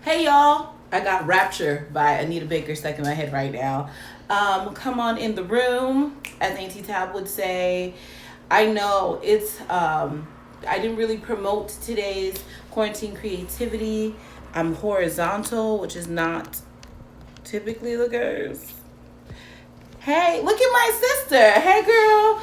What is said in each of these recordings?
Hey y'all, I got Rapture by Anita Baker stuck in my head right now. Come on in the room, as Auntie Tab would say. I know I didn't really promote today's quarantine creativity. I'm horizontal, which is not typically the case. Hey, look at my sister. Hey, girl.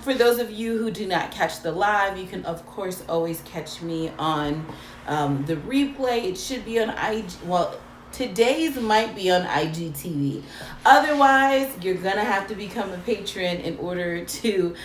For those of you who do not catch the live, you can, of course, always catch me on the replay. It should be on IG. Well, today's might be on IGTV. Otherwise, you're going to have to become a patron in order to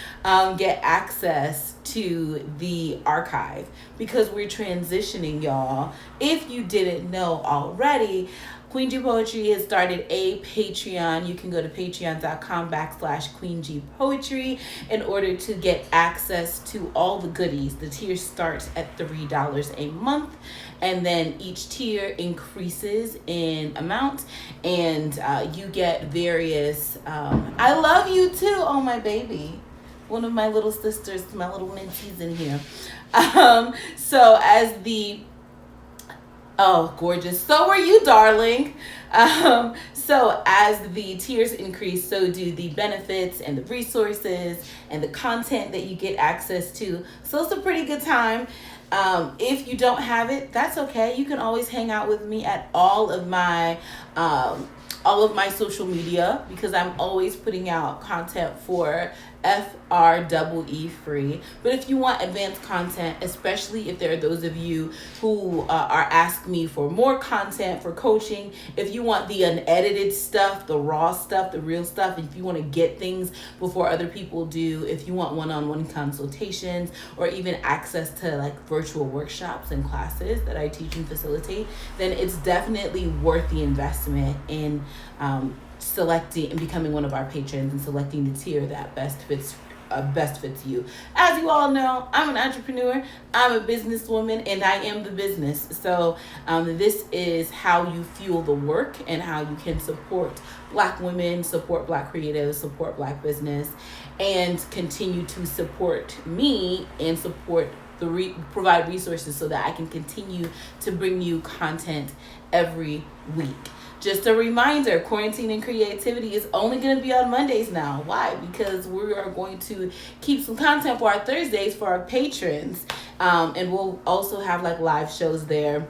get access to the archive because we're transitioning, y'all. If you didn't know already, Queen G Poetry has started a Patreon. You can go to patreon.com/Queen Poetry in order to get access to all the goodies. The tier starts at $3 a month, and then each tier increases in amount, and you get various. I love you too. Oh, my baby. One of my little sisters, my little mentees in here. So as the Oh, gorgeous. So are you, darling. So as the tiers increase, so do the benefits and the resources and the content that you get access to. So it's a pretty good time. If you don't have it, that's okay. You can always hang out with me at all of my social media because I'm always putting out content for FREE free. But if you want advanced content, especially if there are those of you who are asking me for more content for coaching, if you want the unedited stuff, the raw stuff, the real stuff, if you want to get things before other people do, if you want one-on-one consultations or even access to like virtual workshops and classes that I teach and facilitate, then it's definitely worth the investment in selecting and becoming one of our patrons and selecting the tier that best fits you. As you all know, I'm an entrepreneur, I'm a businesswoman, and I am the business. So this is how you fuel the work and how you can support Black women, support Black creatives, support Black business, and continue to support me and support provide resources so that I can continue to bring you content every week. Just a reminder, Quarantine and Creativity is only going to be on Mondays now. Why? Because we are going to keep some content for our Thursdays for our patrons. And we'll also have like live shows there,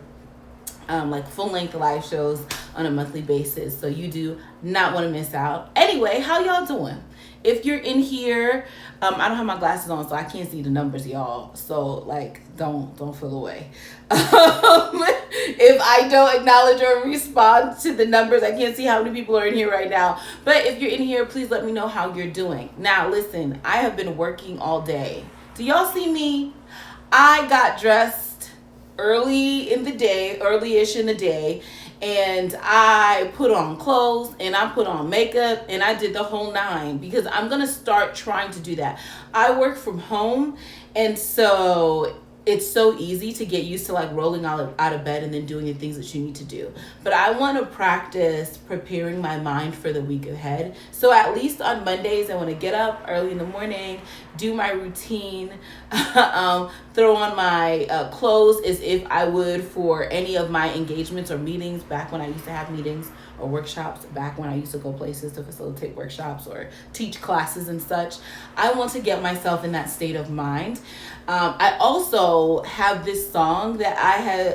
like full-length live shows on a monthly basis. So you do not want to miss out. Anyway, how y'all doing? If you're in here, I don't have my glasses on, so I can't see the numbers, y'all. So, like, don't feel away. If I don't acknowledge or respond to the numbers, I can't see how many people are in here right now. But if you're in here, please let me know how you're doing. Now, listen, I have been working all day. Do y'all see me? I got dressed early-ish in the day, and I put on clothes and I put on makeup and I did the whole nine because I'm going to start trying to do that. I work from home, and so it's so easy to get used to like rolling out of bed and then doing the things that you need to do. But I want to practice preparing my mind for the week ahead. So at least on Mondays, I want to get up early in the morning, do my routine, throw on my clothes as if I would for any of my engagements or meetings back when I used to have meetings or workshops, back when I used to go places to facilitate workshops or teach classes and such. I want to get myself in that state of mind. I also have this song that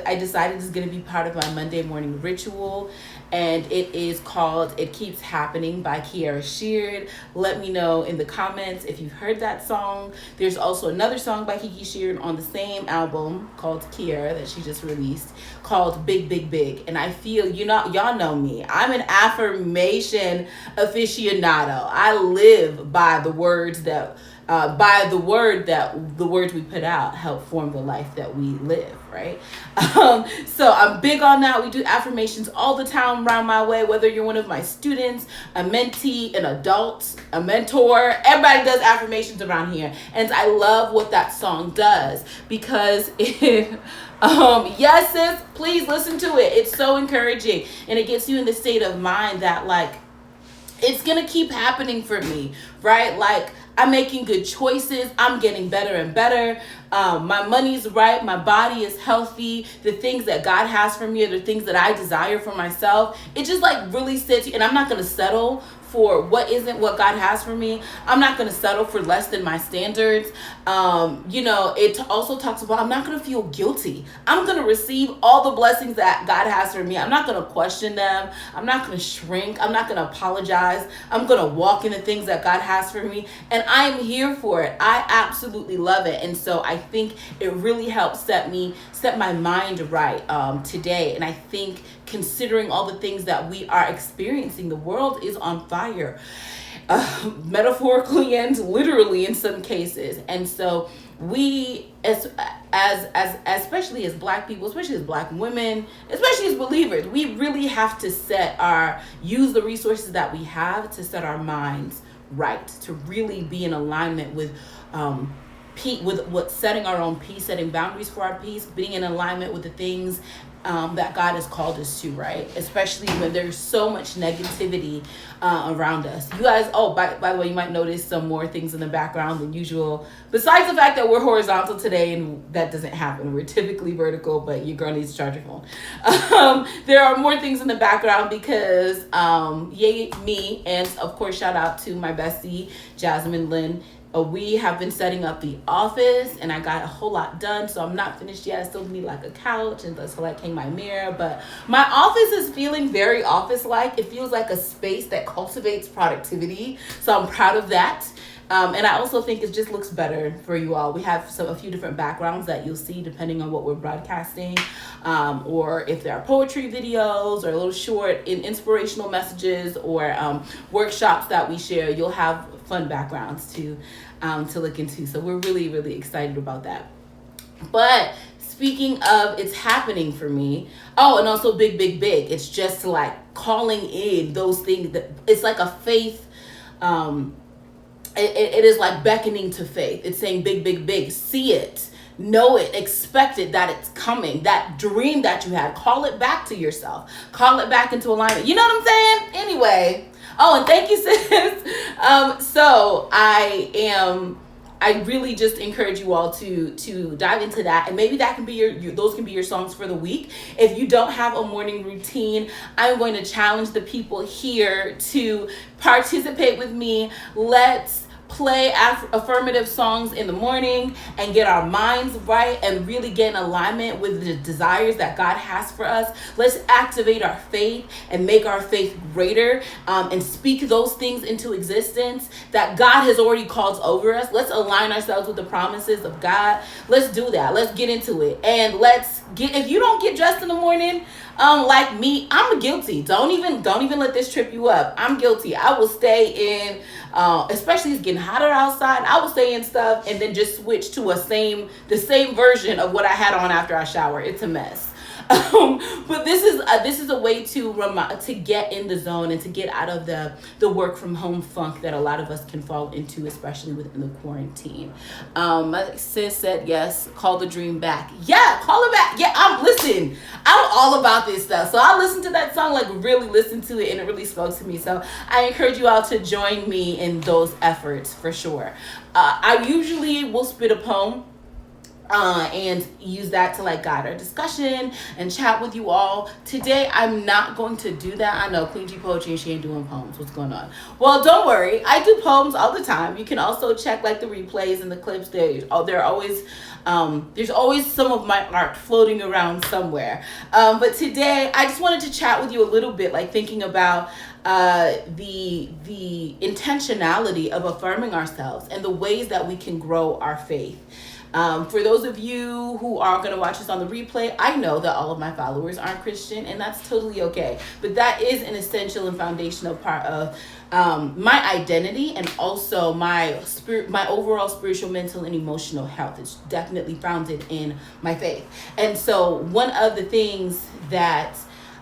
I decided is going to be part of my Monday morning ritual, and it is called It Keeps Happening by Kiara Sheard. Let me know in the comments if you've heard that song. There's also another song by Kiki Sheard on the same album called Kiara that she just released called Big Big Big. And I feel, y'all know me, I'm an affirmation aficionado. I live by the words that the words we put out help form the life that we live, right? So I'm big on that. We do affirmations all the time around my way, whether you're one of my students, a mentee, an adult, a mentor. Everybody does affirmations around here. And I love what that song does because yes, sis, please listen to it. It's so encouraging. And it gets you in the state of mind that like, it's going to keep happening for me, right? Like, I'm making good choices. I'm getting better and better. My money's right. My body is healthy. The things that God has for me are the things that I desire for myself. It just like really sits you, and I'm not going to settle for what isn't what God has for me. I'm not going to settle for less than my standards. It also talks about I'm not going to feel guilty. I'm going to receive all the blessings that God has for me. I'm not going to question them. I'm not going to shrink. I'm not going to apologize. I'm going to walk in the things that God has for me. And I'm here for it. I absolutely love it. And so I think it really helps set my mind right today. And I think considering all the things that we are experiencing, the world is on fire, metaphorically and literally in some cases. And so we, as especially as Black people, especially as Black women, especially as believers, we really have to use the resources that we have to set our minds right, to really be in alignment with what setting our own peace, setting boundaries for our peace, being in alignment with the things that God has called us to, right? Especially when there's so much negativity around us. You guys, by the way, you might notice some more things in the background than usual. Besides the fact that we're horizontal today, and that doesn't happen. We're typically vertical, but your girl needs to charge her phone. There are more things in the background because, me, and of course, shout out to my bestie, Jasmine Lynn. We have been setting up the office, and I got a whole lot done, so I'm not finished yet. I still need like a couch and so like hang my mirror, but my office is feeling very office-like. It feels like a space that cultivates productivity, so I'm proud of that. And I also think it just looks better for you all. We have a few different backgrounds that you'll see depending on what we're broadcasting, or if there are poetry videos or little short inspirational messages or workshops that we share. You'll have fun backgrounds to look into. So we're really, really excited about that. But speaking of it's happening for me, and also big. It's just like calling in those things that it's like a faith. It is like beckoning to faith. It's saying big. See it. Know it. Expect it, that it's coming. That dream that you had. Call it back to yourself. Call it back into alignment. You know what I'm saying? Anyway. And thank you, sis. So I really just encourage you all to dive into that, and maybe that can be those can be your songs for the week. If you don't have a morning routine, I'm going to challenge the people here to participate with me. Let's play affirmative songs in the morning and get our minds right and really get in alignment with the desires that God has for us. Let's activate our faith and make our faith greater, and speak those things into existence that God has already called over us. Let's align ourselves with the promises of God. Let's do that. Let's get into it. And if you don't get dressed in the morning, like me, I'm guilty. Don't even let this trip you up. I'm guilty. I will stay in, especially it's getting hotter outside. I will stay in stuff and then just switch to the same version of what I had on after I shower. It's a mess. But this is a way to get in the zone and to get out of the work from home funk that a lot of us can fall into, especially within the quarantine. My sis said yes, call the dream back. Yeah, call it back. Yeah, I'm all about this stuff. So I listened to that song, like really listened to it, and it really spoke to me. So I encourage you all to join me in those efforts for sure. I usually will spit a poem, and use that to like guide our discussion and chat with you all. Today, I'm not going to do that. I know Queen G Poetry and she ain't doing poems. What's going on? Well, don't worry. I do poems all the time. You can also check like the replays and the clips there. There's always some of my art floating around somewhere. But today, I just wanted to chat with you a little bit, like thinking about the intentionality of affirming ourselves and the ways that we can grow our faith. For those of you who are going to watch this on the replay, I know that all of my followers aren't Christian, and that's totally okay. But that is an essential and foundational part of my identity, and also my overall spiritual, mental, and emotional health. It's definitely founded in my faith. And so one of the things that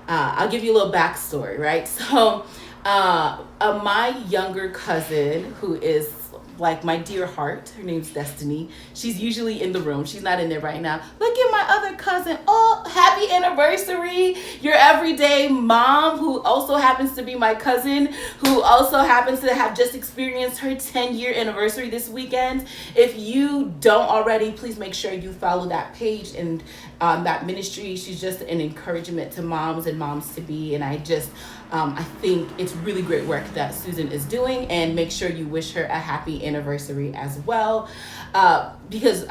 I'll give you a little backstory, right? So my younger cousin, who is like my dear heart, her name's Destiny. She's usually in the room. She's not in there right now. Look at my other cousin. Oh, happy anniversary. Your everyday mom, who also happens to be my cousin, who also happens to have just experienced her 10-year anniversary this weekend. If you don't already, please make sure you follow that page and that ministry. She's just an encouragement to moms and moms to be. And I think it's really great work that Susan is doing, and make sure you wish her a happy anniversary as well. Because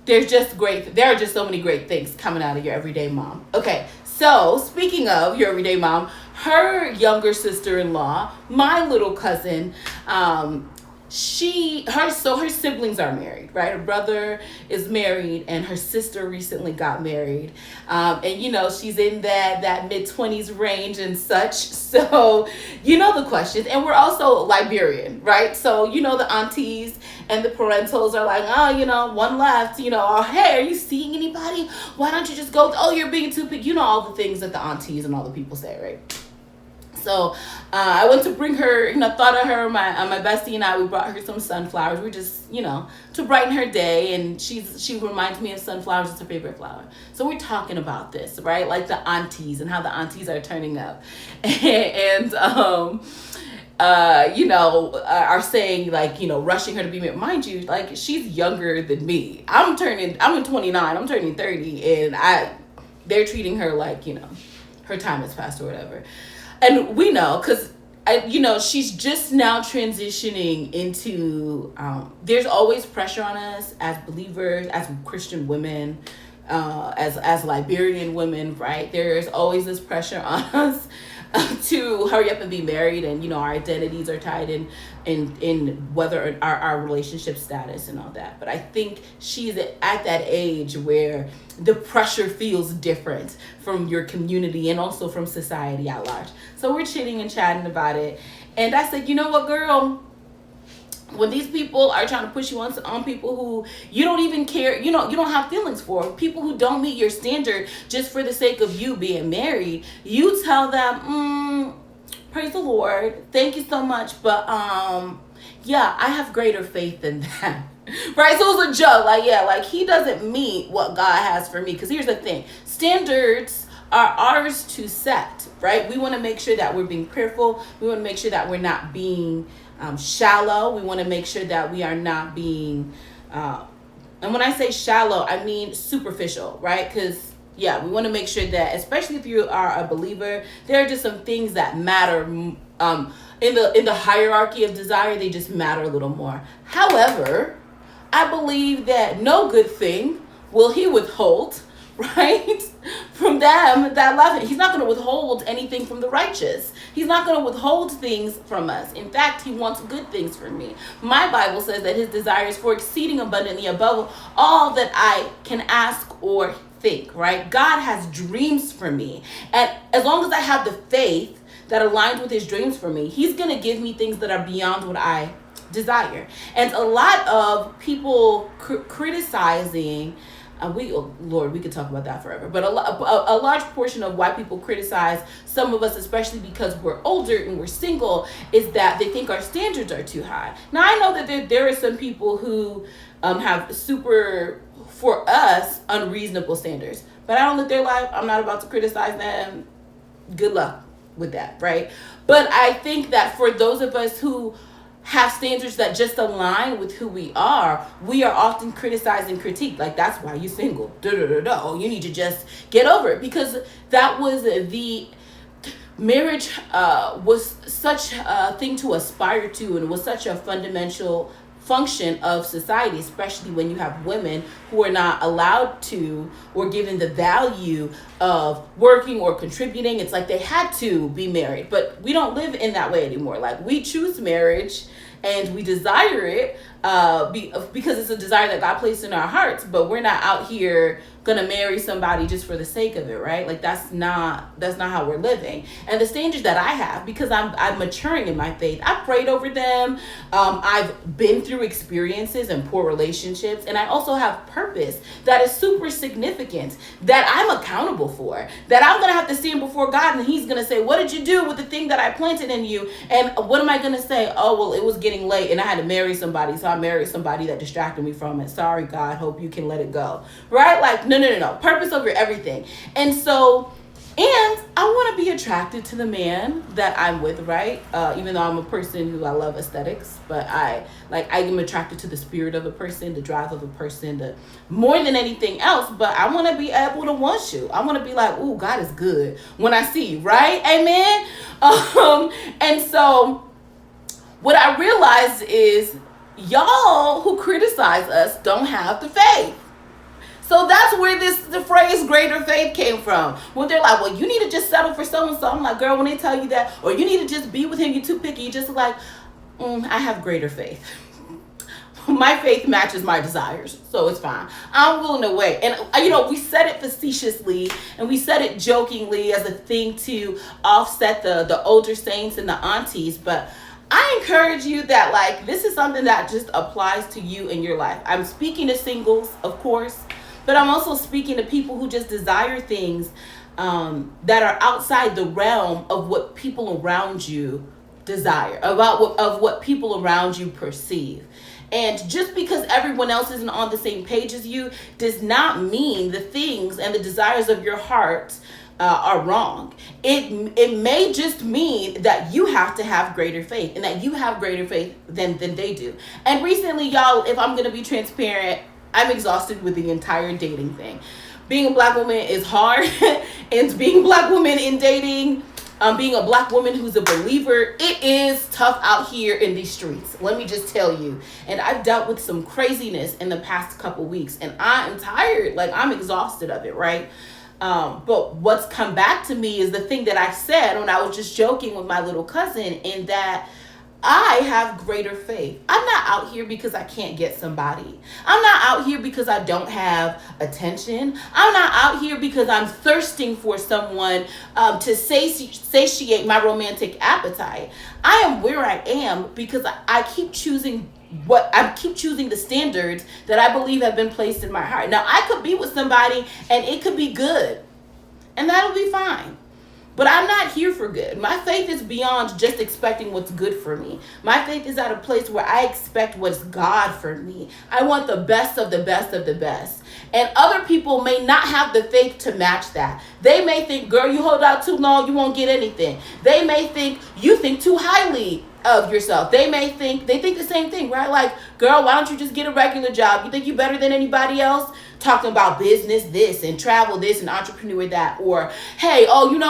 there are just so many great things coming out of your everyday mom. Okay, so speaking of your everyday mom, her younger sister-in-law, my little cousin, her siblings are married, right? Her brother is married, and her sister recently got married. And she's in that mid-20s range and such. So the questions. And we're also Liberian, right? So the aunties and the parentals are like, oh, one left, or hey, are you seeing anybody? Why don't you just go? Oh, you're being too big. All the things that the aunties and all the people say, right? So I went to bring her, thought of her, my bestie and I, we brought her some sunflowers. We just, to brighten her day. And she reminds me of sunflowers. It's her favorite flower. So we're talking about this, right? Like the aunties and how the aunties are turning up. And, are saying like, rushing her to be married. Mind you, like she's younger than me. I'm 29, I'm turning 30. And they're treating her like, her time has passed or whatever. And we know, because, she's just now transitioning into, there's always pressure on us as believers, as Christian women, as Liberian women, right? There's always this pressure on us to hurry up and be married. And, our identities are tied in whether our relationship status and all that. But I think she's at that age where the pressure feels different from your community and also from society at large. So we're chitting and chatting about it. And I said, you know what, girl? When these people are trying to push you on people who you don't even care, you don't have feelings for, people who don't meet your standard just for the sake of you being married, you tell them, praise the Lord, thank you so much, but yeah, I have greater faith than that. Right? So it was a joke. Like he doesn't meet what God has for me. Because here's the thing. Standards are ours to set, right? We want to make sure that we're being prayerful. We want to make sure that we're not being shallow. We want to make sure that we are not being, and when I say shallow, I mean superficial, right? Because we want to make sure that, especially if you are a believer, there are just some things that matter in the hierarchy of desire. They just matter a little more. However, I believe that no good thing will he withhold, right, from them that love him. He's not going to withhold anything from the righteous. He's not going to withhold things from us. In fact, he wants good things from me. My Bible says that his desire is for exceeding abundantly above all that I can ask or think, right? God has dreams for me. And as long as I have the faith that aligns with his dreams for me, he's going to give me things that are beyond what I desire. And a lot of people criticizing, we could talk about that forever, but a large portion of why people criticize some of us, especially because we're older and we're single, is that they think our standards are too high. Now, I know that there are some people who have super, for us, unreasonable standards, but I don't live their life. I'm not about to criticize them. Good luck with that, right? But I think that for those of us who have standards that just align with who we are often criticized and critiqued. Like, that's why you're single. Oh, you need to just get over it. Because that was the marriage was such a thing to aspire to, and was such a fundamental function of society, especially when you have women who are not allowed to or given the value of working or contributing. It's like they had to be married, but we don't live in that way anymore. Like, we choose marriage and we desire it because it's a desire that God placed in our hearts, but we're not out here gonna marry somebody just for the sake of it, right? Like, that's not how we're living. And the standards that I have, because I'm maturing in my faith, I prayed over them. I've been through experiences and poor relationships, and I also have purpose that is super significant, that I'm accountable for, that I'm gonna have to stand before God, and he's gonna say, what did you do with the thing that I planted in you? And what am I gonna say? Oh, well, it was getting late and I had to marry somebody, so I married somebody that distracted me from it. Sorry, God, hope you can let it go, right? Like, No. Purpose over everything. And so, and I want to be attracted to the man that I'm with, right? Even though I'm a person who I love aesthetics, but I am attracted to the spirit of a person, the drive of a person, the more than anything else. But I want to be able to want you. I want to be like, ooh, God is good when I see you, right? Amen. And so what I realized is y'all who criticize us don't have the faith. So that's where the phrase greater faith came from. When they're like, well, you need to just settle for so-and-so. I'm like, girl, when they tell you that, or you need to just be with him, you're too picky. You're just like, I have greater faith. My faith matches my desires, so it's fine. I'm willing to wait. And, we said it facetiously, and we said it jokingly as a thing to offset the older saints and the aunties, but I encourage you that, like, this is something that just applies to you in your life. I'm speaking to singles, of course, but I'm also speaking to people who just desire things that are outside the realm of what people around you desire, of what people around you perceive. And just because everyone else isn't on the same page as you does not mean the things and the desires of your heart are wrong. It may just mean that you have to have greater faith, and that you have greater faith than they do. And recently, y'all, if I'm going to be transparent, I'm exhausted with the entire dating thing. Being a black woman is hard, and being a black woman in dating, being a black woman who's a believer, it is tough out here in these streets. Let me just tell you. And I've dealt with some craziness in the past couple weeks, and I am tired. Like, I'm exhausted of it, right? But what's come back to me is the thing that I said when I was just joking with my little cousin, in that I have greater faith. I'm not out here because I can't get somebody. I'm not out here because I don't have attention. I'm not out here because I'm thirsting for someone to satiate my romantic appetite. I am where I am because I keep choosing the standards that I believe have been placed in my heart. Now, I could be with somebody and it could be good, and that'll be fine. But I'm not here for good. My faith is beyond just expecting what's good for me. My faith is at a place where I expect what's God for me. I want the best of the best of the best. And other people may not have the faith to match that. They may think, girl, you hold out too long, you won't get anything. They may think you think too highly of yourself. They think the same thing, right? Like, girl, why don't you just get a regular job? You think you're better than anybody else? Talking about business this and travel this and entrepreneur that. Or, hey, girl, you're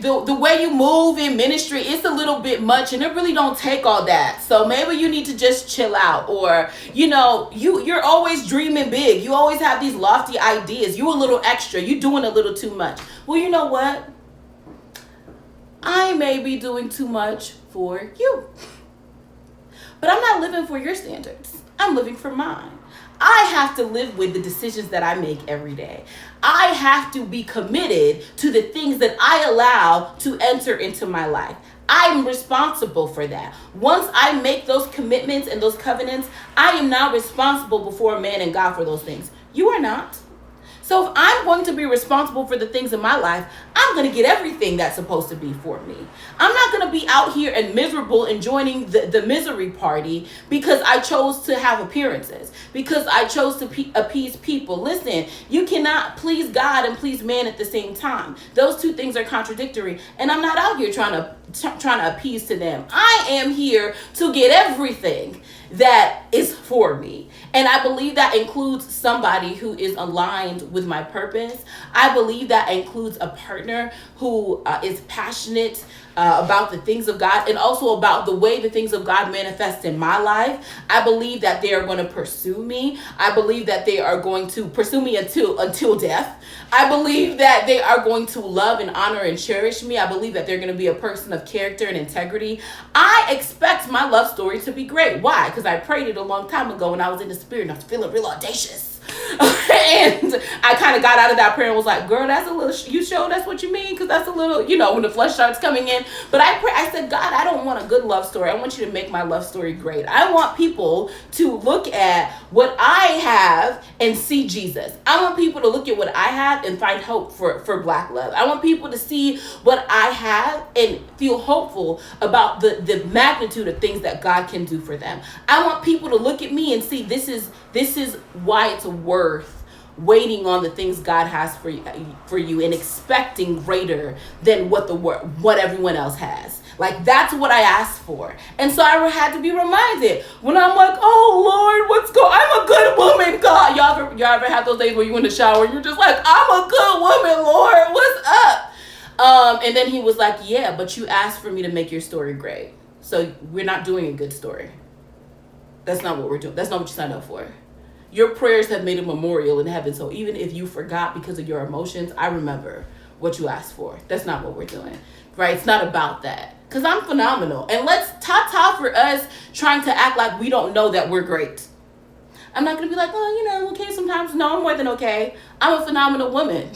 the way you move in ministry, it's a little bit much, and it really don't take all that. So maybe you need to just chill out. Or, you're always dreaming big. You always have these lofty ideas. You a little extra. You doing a little too much. Well, you know what? I may be doing too much for you. But I'm not living for your standards. I'm living for mine. I have to live with the decisions that I make every day. I have to be committed to the things that I allow to enter into my life. I'm responsible for that. Once I make those commitments and those covenants, I am now responsible before man and God for those things. You are not. So if I'm going to be responsible for the things in my life, I'm going to get everything that's supposed to be for me. I'm not going to be out here and miserable and joining the misery party because I chose to have appearances, because I chose to appease people. Listen, you cannot please God and please man at the same time. Those two things are contradictory. And I'm not out here trying to appease to them. I am here to get everything that is for me. And I believe that includes somebody who is aligned with my purpose. I believe that includes a partner who is passionate about the things of God, and also about the way the things of God manifest in my life. I believe that they are going to pursue me. I believe that they are going to pursue me until death. I believe that they are going to love and honor and cherish me. I believe that they're going to be a person of character and integrity. I expect my love story to be great. Why? Because I prayed it a long time ago when I was in the spirit and I was feeling real audacious. And I kind of got out of that prayer and was like, girl, that's a little, you sure that's what you mean? Because that's a little, when the flesh starts coming in. But I said, God, I don't want a good love story. I want you to make my love story great. I want people to look at what I have and see Jesus. I want people to look at what I have and find hope for Black love. I want people to see what I have and feel hopeful about the magnitude of things that God can do for them. I want people to look at me and see this is why it's worth waiting on the things God has for you and expecting greater than what everyone else has. Like, that's what I asked for. And so I had to be reminded when I'm like, oh Lord, I'm a good woman, God. Y'all ever have those days where you in the shower and you're just like, I'm a good woman, Lord, what's up? And then he was like, yeah, but you asked for me to make your story great. So we're not doing a good story. That's not what we're doing. That's not what you signed up for. Your prayers have made a memorial in heaven. So even if you forgot because of your emotions, I remember what you asked for. That's not what we're doing, right? It's not about that. Because I'm phenomenal. And let's ta-ta for us trying to act like we don't know that we're great. I'm not going to be like, okay, sometimes. No, I'm more than okay. I'm a phenomenal woman.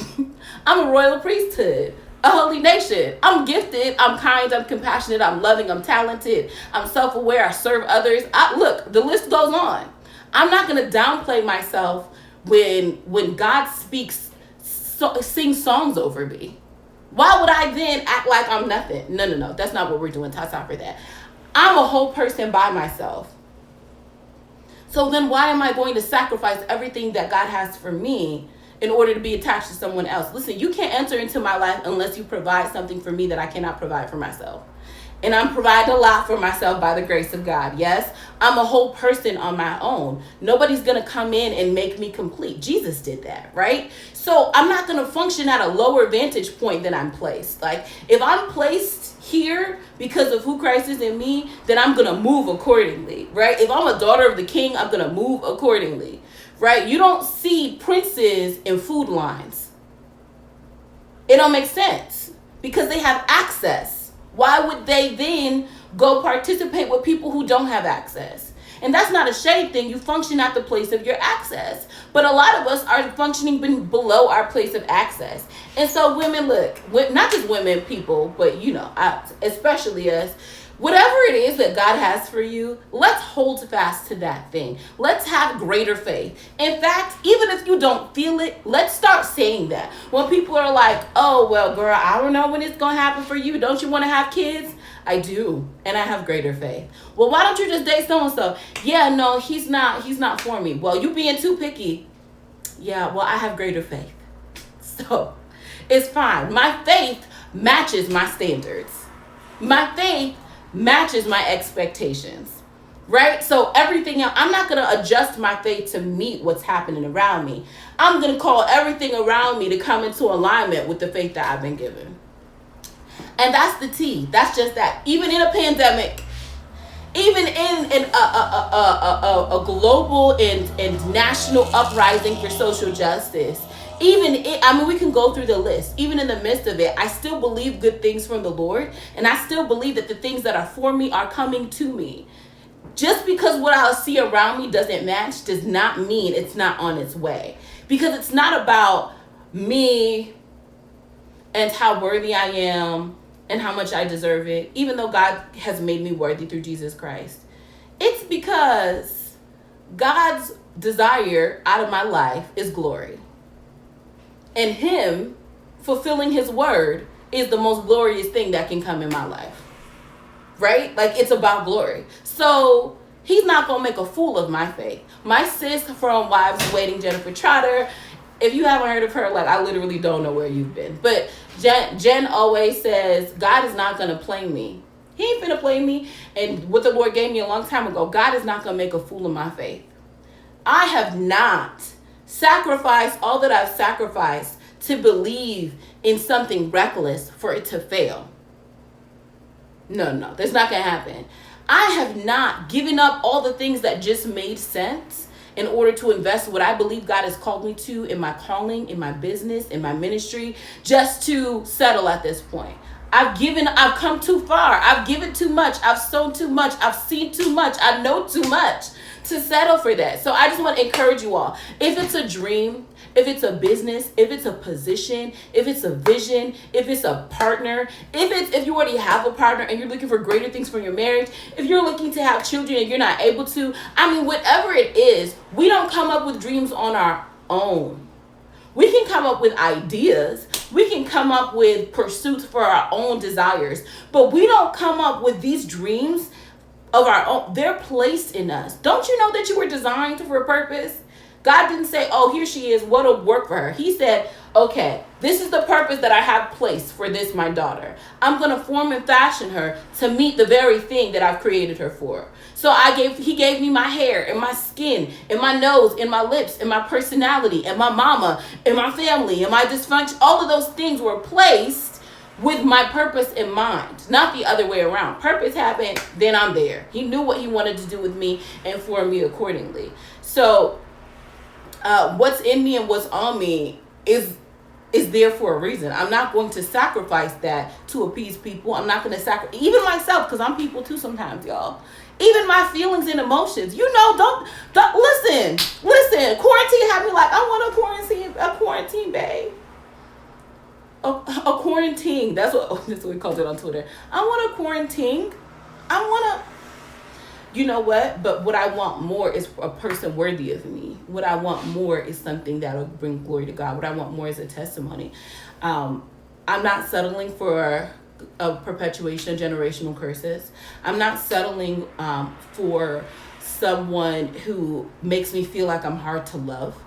I'm a royal priesthood. A holy nation. I'm gifted. I'm kind. I'm compassionate. I'm loving. I'm talented. I'm self-aware. I serve others. Look, the list goes on. I'm not going to downplay myself when God speaks, sings songs over me. Why would I then act like I'm nothing? No. That's not what we're doing. Ta-ta for that. I'm a whole person by myself. So then why am I going to sacrifice everything that God has for me in order to be attached to someone else? Listen, you can't enter into my life unless you provide something for me that I cannot provide for myself. And I'm providing a lot for myself by the grace of God. Yes, I'm a whole person on my own. Nobody's going to come in and make me complete. Jesus did that, right? So I'm not going to function at a lower vantage point than I'm placed. Like, if I'm placed here because of who Christ is in me, then I'm going to move accordingly, right? If I'm a daughter of the King, I'm going to move accordingly, right? You don't see princes in food lines. It don't make sense because they have access. Why would they then go participate with people who don't have access? And that's not a shade thing. You function at the place of your access. But a lot of us are functioning below our place of access. And so women, look, not just women, people, but especially us, whatever it is that God has for you, let's hold fast to that thing. Let's have greater faith. In fact, even if you don't feel it, let's start saying that. When people are like, oh, well, girl, I don't know when it's going to happen for you. Don't you want to have kids? I do. And I have greater faith. Well, why don't you just date so-and-so? Yeah, no, he's not for me. Well, you being too picky. Yeah, well, I have greater faith. So it's fine. My faith matches my standards. My faith matches my expectations, right? So everything else, I'm not going to adjust my faith to meet what's happening around me. I'm going to call everything around me to come into alignment with the faith that I've been given. And that's the T. That's just that. Even in a pandemic, even in a global and national uprising for social justice, we can go through the list. Even in the midst of it, I still believe good things from the Lord. And I still believe that the things that are for me are coming to me. Just because what I'll see around me doesn't match does not mean it's not on its way. Because it's not about me and how worthy I am and how much I deserve it, even though God has made me worthy through Jesus Christ. It's because God's desire out of my life is glory. And him fulfilling his word is the most glorious thing that can come in my life. Right? Like, it's about glory. So he's not going to make a fool of my faith. My sis from Wives in Waiting, Jennifer Trotter, if you haven't heard of her, like, I literally don't know where you've been. But Jen always says, God is not going to play me. He ain't finna play me. And what the Lord gave me a long time ago, God is not going to make a fool of my faith. I have not sacrificed all that I've sacrificed to believe in something reckless for it to fail. No, that's not going to happen. I have not given up all the things that just made sense in order to invest what I believe God has called me to in my calling, in my business, in my ministry, just to settle at this point. I've come too far. I've given too much. I've sown too much. I've seen too much. I know too much to settle for that. So I just want to encourage you all. If it's a dream, if it's a business, if it's a position, if it's a vision, if it's a partner, if you already have a partner and you're looking for greater things from your marriage, if you're looking to have children and you're not able to, I mean, whatever it is, we don't come up with dreams on our own. We can come up with ideas. We can come up with pursuits for our own desires, but we don't come up with these dreams of our own. They're placed in us. Don't you know that you were designed for a purpose? God didn't say, oh, here she is, what'll work for her. He said, okay, this is the purpose that I have placed for this, my daughter. I'm going to form and fashion her to meet the very thing that I've created her for. So he gave me my hair and my skin and my nose and my lips and my personality and my mama and my family and my dysfunction. All of those things were placed with my purpose in mind, not the other way around. Purpose happened, then I'm there. He knew what he wanted to do with me and form me accordingly. So what's in me and what's on me is there for a reason. I'm not going to sacrifice that to appease people. I'm not going to sacrifice even myself, because I'm people too sometimes, y'all. Even my feelings and emotions. You know, don't listen. Quarantine had me like, I want a quarantine, babe. A quarantine. That's what we called it on Twitter. I want a quarantine. You know what? But what I want more is a person worthy of me. What I want more is something that will bring glory to God. What I want more is a testimony. I'm not settling for a perpetuation of generational curses. I'm not settling for someone who makes me feel like I'm hard to love.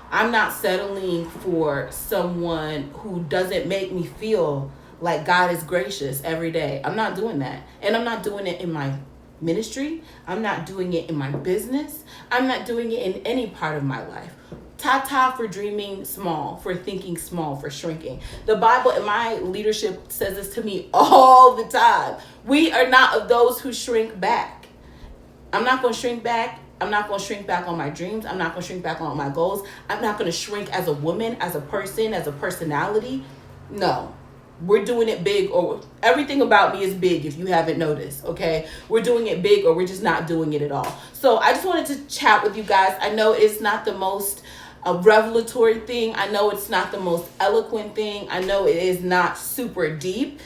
I'm not settling for someone who doesn't make me feel like God is gracious every day. I'm not doing that. And I'm not doing it in my ministry. I'm not doing it in my business. I'm not doing it in any part of my life. Ta-ta for dreaming small, for thinking small, for shrinking. The Bible and my leadership says this to me all the time. We are not of those who shrink back. I'm not going to shrink back. I'm not going to shrink back on my dreams. I'm not going to shrink back on my goals. I'm not going to shrink as a woman, as a person, as a personality. No. We're doing it big, or everything about me is big if you haven't noticed, okay? We're doing it big, or we're just not doing it at all. So I just wanted to chat with you guys. I know it's not the most revelatory thing. I know it's not the most eloquent thing. I know it is not super deep,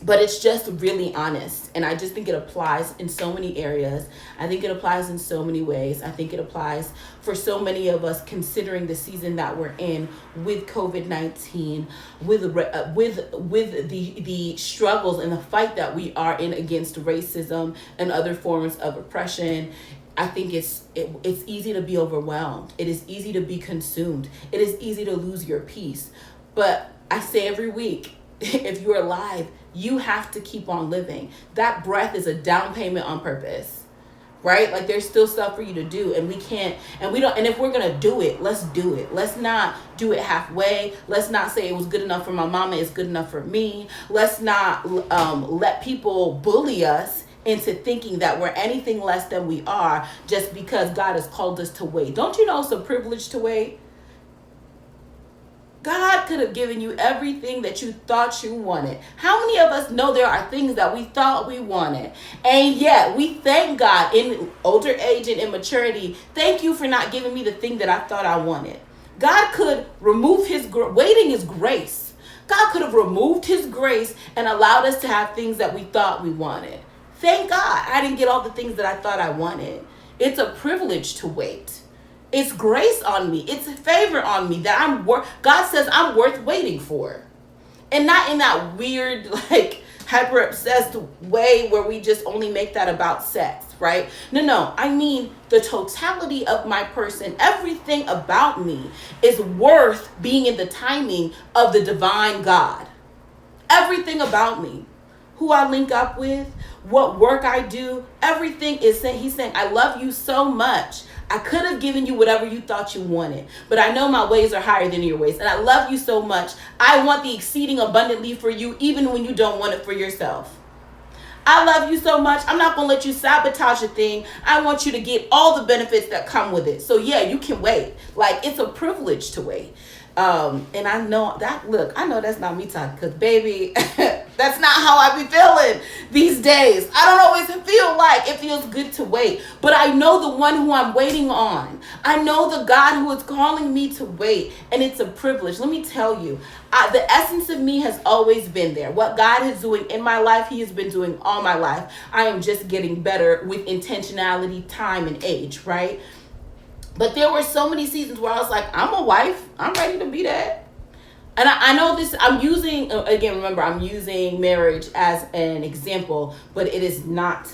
but it's just really honest. And I just think it applies in so many areas. I think it applies in so many ways. I think it applies for so many of us, considering the season that we're in with COVID-19, with the struggles and the fight that we are in against racism and other forms of oppression. I think it's easy to be overwhelmed. It is easy to be consumed. It is easy to lose your peace. But I say every week, if you're alive, you have to keep on living. That breath is a down payment on purpose, right? Like, there's still stuff for you to do, and we can't, and we don't, and if we're going to do it, let's do it. Let's not do it halfway. Let's not say it was good enough for my mama, it's good enough for me. Let's not let people bully us into thinking that we're anything less than we are just because God has called us to wait. Don't you know it's a privilege to wait? God could have given you everything that you thought you wanted. How many of us know there are things that we thought we wanted? And yet we thank God in older age and immaturity. Thank you for not giving me the thing that I thought I wanted. God could remove waiting is grace. God could have removed his grace and allowed us to have things that we thought we wanted. Thank God I didn't get all the things that I thought I wanted. It's a privilege to wait. It's grace on me. It's a favor on me that God says I'm worth waiting for. And not in that weird, like, hyper obsessed way where we just only make that about sex, right? No. I mean, the totality of my person, everything about me is worth being in the timing of the divine God. Everything about me. Who I link up with, what work I do, everything is saying, he's saying, I love you so much. I could have given you whatever you thought you wanted, but I know my ways are higher than your ways. And I love you so much. I want the exceeding abundantly for you, even when you don't want it for yourself. I love you so much. I'm not going to let you sabotage a thing. I want you to get all the benefits that come with it. So yeah, you can wait. Like, it's a privilege to wait. And I know that, look, I know that's not me talking, because baby, that That's not how I be feeling these days. I don't always feel like it feels good to wait. But I know the one who I'm waiting on. I know the God who is calling me to wait. And it's a privilege. Let me tell you, the essence of me has always been there. What God is doing in my life, he has been doing all my life. I am just getting better with intentionality, time, and age, right? But there were so many seasons where I was like, I'm a wife. I'm ready to be that. And I know this, I'm using, again, remember, I'm using marriage as an example, but it is not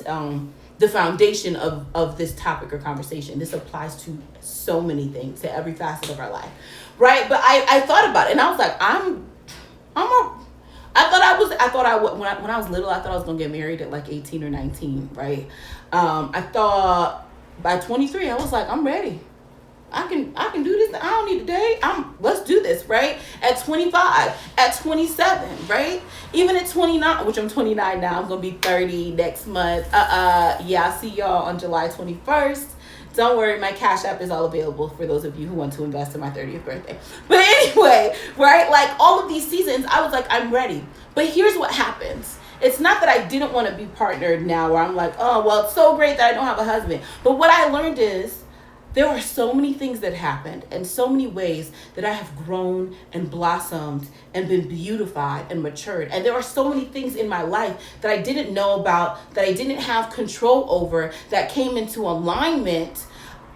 the foundation of this topic or conversation. This applies to so many things, to every facet of our life, right? But I thought about it, and I was like, when I was little, I thought I was going to get married at like 18 or 19, right? I thought by 23, I was like, I'm ready. I can do this. I don't need a date. Let's do this, right? At 25, at 27, right? Even at 29, which I'm 29 now, I'm gonna be 30 next month. Yeah, I'll see y'all on July 21st. Don't worry, my Cash App is all available for those of you who want to invest in my 30th birthday. But anyway, right? Like all of these seasons, I was like, I'm ready. But here's what happens. It's not that I didn't want to be partnered now, where I'm like, oh, well, it's so great that I don't have a husband. But what I learned is, there are so many things that happened and so many ways that I have grown and blossomed and been beautified and matured. And there are so many things in my life that I didn't know about, that I didn't have control over, that came into alignment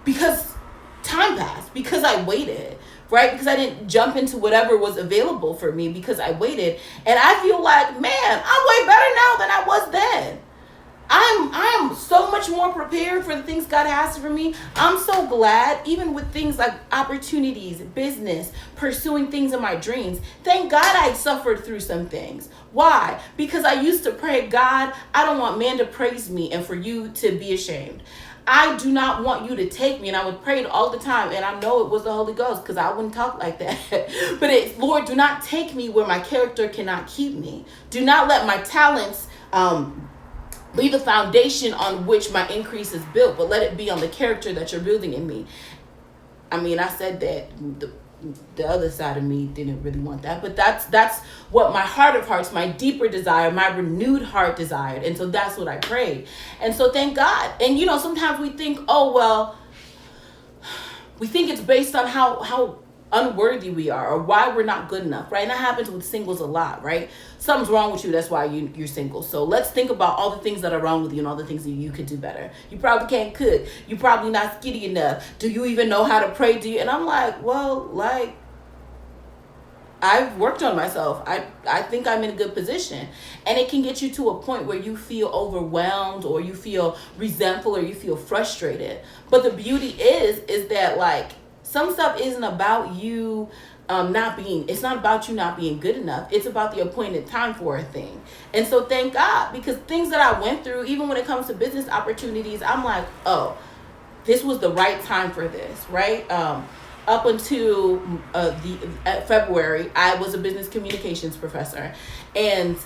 because time passed, because I waited, right? Because I didn't jump into whatever was available for me, because I waited. And I feel like, man, I'm way better now than I was then. I'm so much more prepared for the things God has for me. I'm so glad, even with things like opportunities, business, pursuing things in my dreams. Thank God I suffered through some things. Why? Because I used to pray, God, I don't want man to praise me and for you to be ashamed. I do not want you to take me. And I would pray it all the time. And I know it was the Holy Ghost, because I wouldn't talk like that. But Lord, do not take me where my character cannot keep me. Do not let my talents be the foundation on which my increase is built, but let it be on the character that you're building in me. I mean, I said that the other side of me didn't really want that, but that's what my heart of hearts, my deeper desire, my renewed heart desired. And so that's what I prayed. And so thank God. And you know, sometimes we think, oh, well, we think it's based on how unworthy we are or why we're not good enough, right? And that happens with singles a lot, right? Something's wrong with you, that's why you're single. So let's think about all the things that are wrong with you and all the things that you could do better. You probably can't cook. You're probably not skinny enough. Do you even know how to pray? And I'm like, well, like, I've worked on myself. I think I'm in a good position. And it can get you to a point where you feel overwhelmed or you feel resentful or you feel frustrated. But the beauty is that, like, some stuff isn't about you it's not about you not being good enough. It's about the appointed time for a thing. And so thank God, because things that I went through, even when it comes to business opportunities, I'm like, oh, this was the right time for this, right? Up until February, I was a business communications professor. And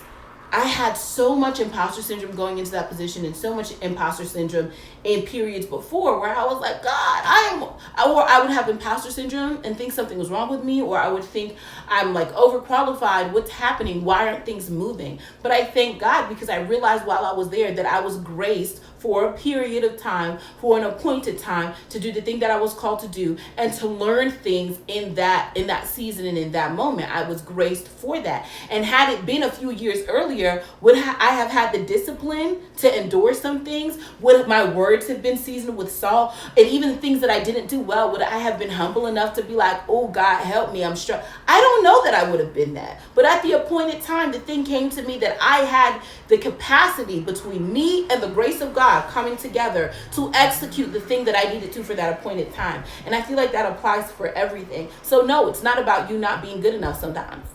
I had so much imposter syndrome going into that position, and so much imposter syndrome in periods before where I was like, God, I would have imposter syndrome and think something was wrong with me, or I would think I'm like overqualified. What's happening? Why aren't things moving? But I thank God, because I realized while I was there that I was graced for a period of time, for an appointed time, to do the thing that I was called to do and to learn things in that season and in that moment. I was graced for that. And had it been a few years earlier, would I have had the discipline to endure some things? Would my words have been seasoned with salt? And even the things that I didn't do well, would I have been humble enough to be like, oh, God, help me, I'm struggling? I don't know that I would have been that. But at the appointed time, the thing came to me that I had the capacity between me and the grace of God coming together to execute the thing that I needed to for that appointed time. And I feel like that applies for everything. So no, it's not about you not being good enough sometimes.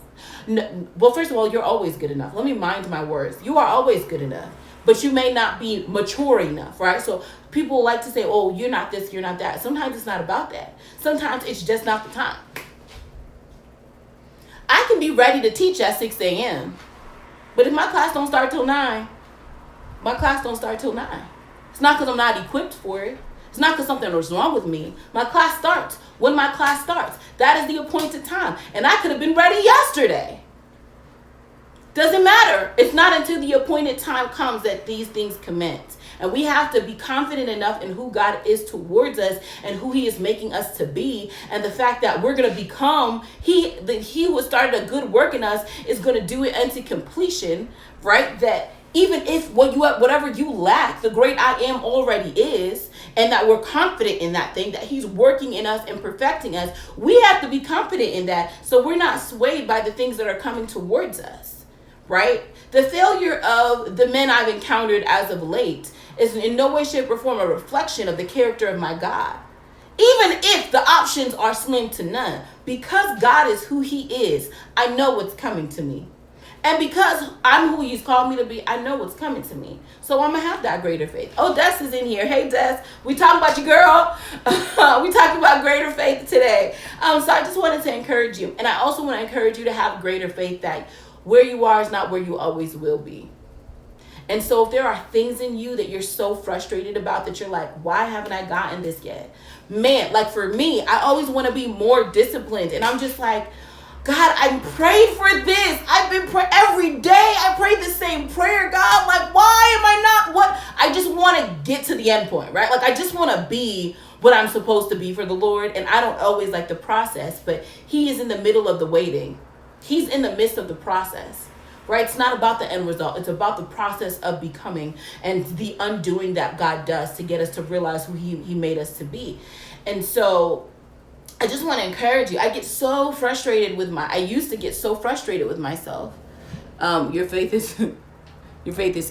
No, well, first of all, you're always good enough. Let me mind my words. You are always good enough, but you may not be mature enough, right? So people like to say, oh, you're not this, you're not that. Sometimes it's not about that. Sometimes it's just not the time. I can be ready to teach at 6 a.m., but if my class don't start till 9, my class don't start till 9. It's not because I'm not equipped for it. It's not because something was wrong with me. My class starts when my class starts. That is the appointed time. And I could have been ready yesterday. Doesn't matter. It's not until the appointed time comes that these things commence. And we have to be confident enough in who God is towards us and who he is making us to be. And the fact that we're going to become, he who started a good work in us is going to do it unto completion, right? That even if whatever you lack, the great I am already is, and that we're confident in that thing, that he's working in us and perfecting us, we have to be confident in that so we're not swayed by the things that are coming towards us, right? The failure of the men I've encountered as of late is in no way, shape, or form a reflection of the character of my God. Even if the options are slim to none, because God is who he is, I know what's coming to me. And because I'm who he's called me to be, I know what's coming to me. So I'm going to have that greater faith. Oh, Des is in here. Hey, Des. We talking about you, girl. We talking about greater faith today. So I just wanted to encourage you. And I also want to encourage you to have greater faith that where you are is not where you always will be. And so if there are things in you that you're so frustrated about that you're like, why haven't I gotten this yet? Man, like for me, I always want to be more disciplined. And I'm just like, God, I prayed for this. I've been praying every day. I pray the same prayer, God. Like, why am I not what? I just want to get to the end point, right? Like, I just want to be what I'm supposed to be for the Lord. And I don't always like the process, but he is in the middle of the waiting. He's in the midst of the process, right? It's not about the end result. It's about the process of becoming and the undoing that God does to get us to realize who he made us to be. And so I just want to encourage you. I used to get so frustrated with myself. Your faith is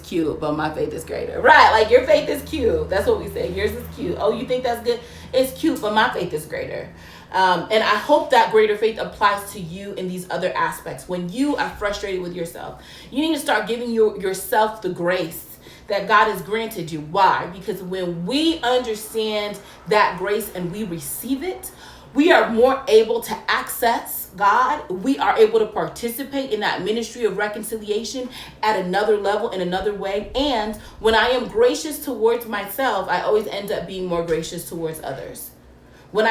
cute, but my faith is greater. Right, like your faith is cute. That's what we say. Yours is cute. Oh, you think that's good? It's cute, but my faith is greater. And I hope that greater faith applies to you in these other aspects. When you are frustrated with yourself, you need to start giving yourself the grace that God has granted you. Why? Because when we understand that grace and we receive it, we are more able to access God. We are able to participate in that ministry of reconciliation at another level, in another way. And when I am gracious towards myself, I always end up being more gracious towards others. When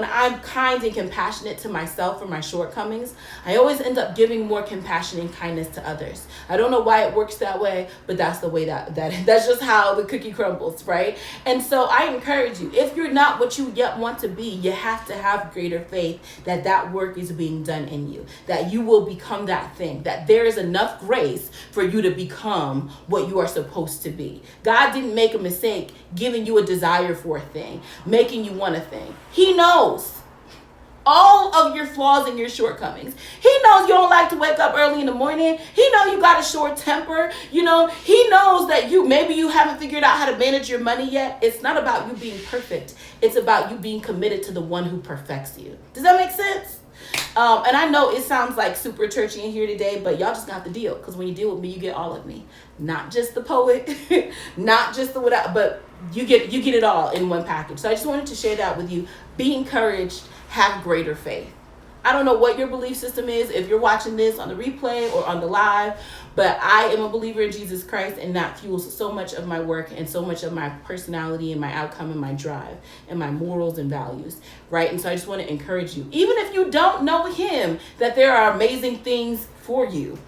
I'm kind and compassionate to myself for my shortcomings, I always end up giving more compassion and kindness to others. I don't know why it works that way, but that's the way that's just how the cookie crumbles, right? And so I encourage you, if you're not what you yet want to be, you have to have greater faith that work is being done in you, that you will become that thing, that there is enough grace for you to become what you are supposed to be. God didn't make a mistake giving you a desire for a thing, making you want a thing. He knows all of your flaws and your shortcomings. He knows you don't like to wake up early in the morning. He knows you got a short temper. He knows that maybe you haven't figured out how to manage your money yet. It's not about you being perfect. It's about you being committed to the one who perfects you. Does that make sense? And I know it sounds like super churchy in here today, but y'all just got to deal, because when you deal with me, you get all of me. Not just the poet, not just the whatever, but you get it all in one package. So I just wanted to share that with you. Be encouraged, have greater faith. I don't know what your belief system is if you're watching this on the replay or on the live, but I am a believer in Jesus Christ, and that fuels so much of my work and so much of my personality and my outcome and my drive and my morals and values, right? And so I just want to encourage you, even if you don't know him, that there are amazing things for you,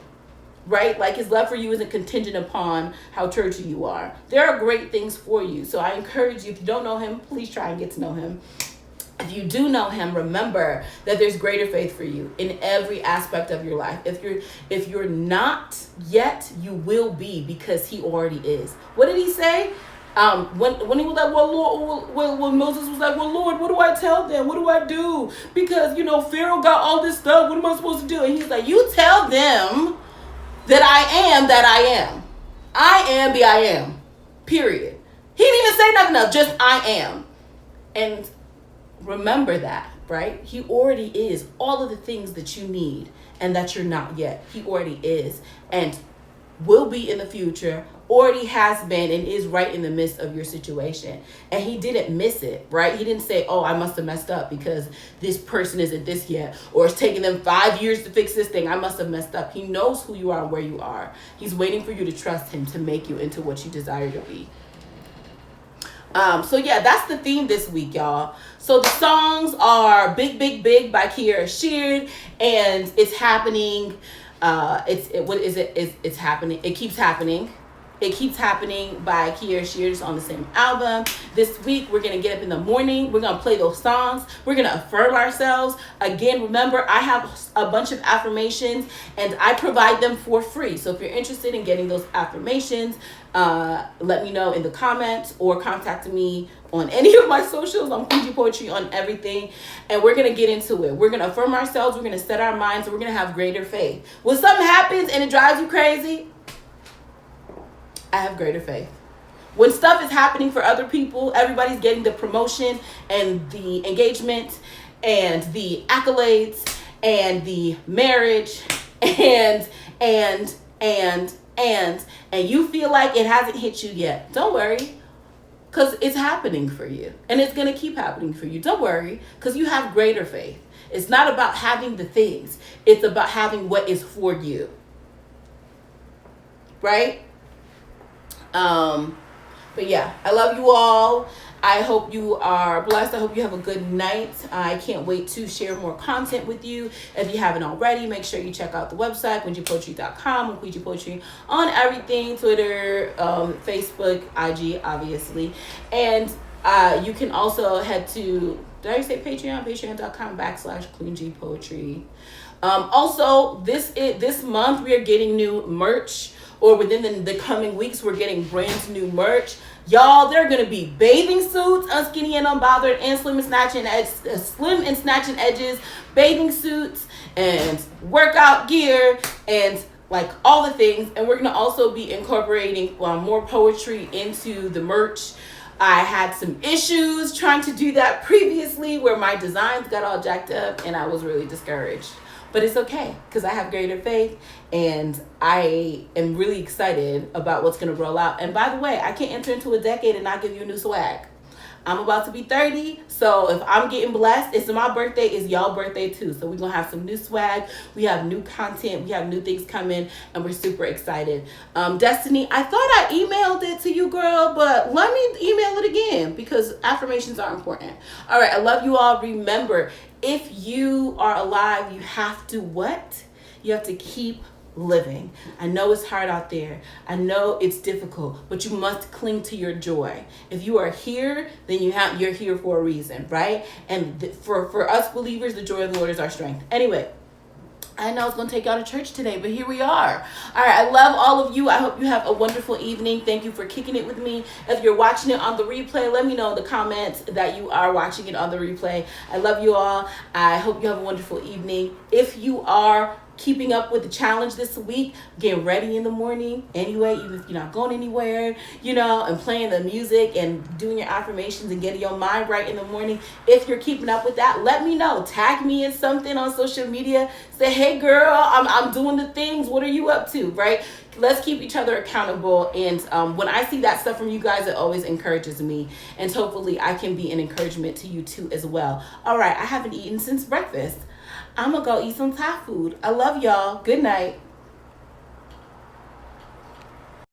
right? Like his love for you isn't contingent upon how churchy you are. There are great things for you. So I encourage you, if you don't know him, please try and get to know him. If you do know him, remember that there's greater faith for you in every aspect of your life. If you're not yet, you will be, because he already is. What did he say? When he was like, well, Lord, when Moses was like, well, Lord, what do I tell them? What do I do? Because, Pharaoh got all this stuff. What am I supposed to do? And he's like, you tell them that I am. I am the I am. Period. He didn't even say nothing else. Just I am. And remember that, right? He already is all of the things that you need and that you're not yet. He already is and will be in the future, already has been and is right in the midst of your situation. And he didn't miss it, right? He didn't say, oh, I must have messed up because this person isn't this yet, or it's taking them 5 years to fix this thing. I must have messed up. He knows who you are and where you are. He's waiting for you to trust him to make you into what you desire to be. So yeah, that's the theme this week, y'all. So the songs are Big, Big, Big by Kiera Sheard, and it's happening It's happening. It keeps happening. It Keeps Happening by Kier Shears on the same album. This week, we're going to get up in the morning. We're going to play those songs. We're going to affirm ourselves. Again, remember, I have a bunch of affirmations and I provide them for free. So if you're interested in getting those affirmations, let me know in the comments or contact me on any of my socials. I'm QueenG Poetry on everything. And we're going to get into it. We're going to affirm ourselves. We're going to set our minds. And we're going to have greater faith. When something happens and it drives you crazy, I have greater faith. When stuff is happening for other people, everybody's getting the promotion and the engagement and the accolades and the marriage and you feel like it hasn't hit you yet. Don't worry, because it's happening for you and it's going to keep happening for you. Don't worry, because you have greater faith. It's not about having the things. It's about having what is for you. Right? But yeah, I love you all. I hope you are blessed. I hope you have a good night. I can't wait to share more content with you. If you haven't already, make sure you check out the website, QueenGPoetry.com, and QueenG Poetry on everything, Twitter, Facebook, IG, obviously. And you can also head to, did I say Patreon? Patreon.com/QueenG Poetry. Also, this month we are getting new merch. Or within the coming weeks, we're getting brand new merch. Y'all, there are going to be bathing suits, unskinny and unbothered, and slim and snatching edges, bathing suits, and workout gear, and like all the things. And we're going to also be incorporating more poetry into the merch. I had some issues trying to do that previously where my designs got all jacked up and I was really discouraged. But it's okay, because I have greater faith and I am really excited about what's going to roll out. And by the way, I can't enter into a decade and not give you a new swag. I'm about to be 30, so if I'm getting blessed, it's my birthday, it's y'all birthday too. So we're going to have some new swag, we have new content, we have new things coming, and we're super excited. Destiny, I thought I emailed it to you, girl, but let me email it again because affirmations are important. All right, I love you all. Remember, if you are alive, you have to what? You have to keep living. I know it's hard out there. I know it's difficult, but you must cling to your joy. If you are here, then you're here for a reason, right? And for us believers, the joy of the Lord is our strength. Anyway, I know I was going to take y'all to church today, but here we are. All right, I love all of you. I hope you have a wonderful evening. Thank you for kicking it with me. If you're watching it on the replay, let me know in the comments that you are watching it on the replay. I love you all. I hope you have a wonderful evening. If you are keeping up with the challenge this week, getting ready in the morning anyway, even if you're not going anywhere, and playing the music and doing your affirmations and getting your mind right in the morning. If you're keeping up with that, let me know. Tag me in something on social media. Say, hey girl, I'm doing the things. What are you up to, right? Let's keep each other accountable. And when I see that stuff from you guys, it always encourages me. And hopefully I can be an encouragement to you too as well. All right, I haven't eaten since breakfast. I'm going to go eat some Thai food. I love y'all. Good night.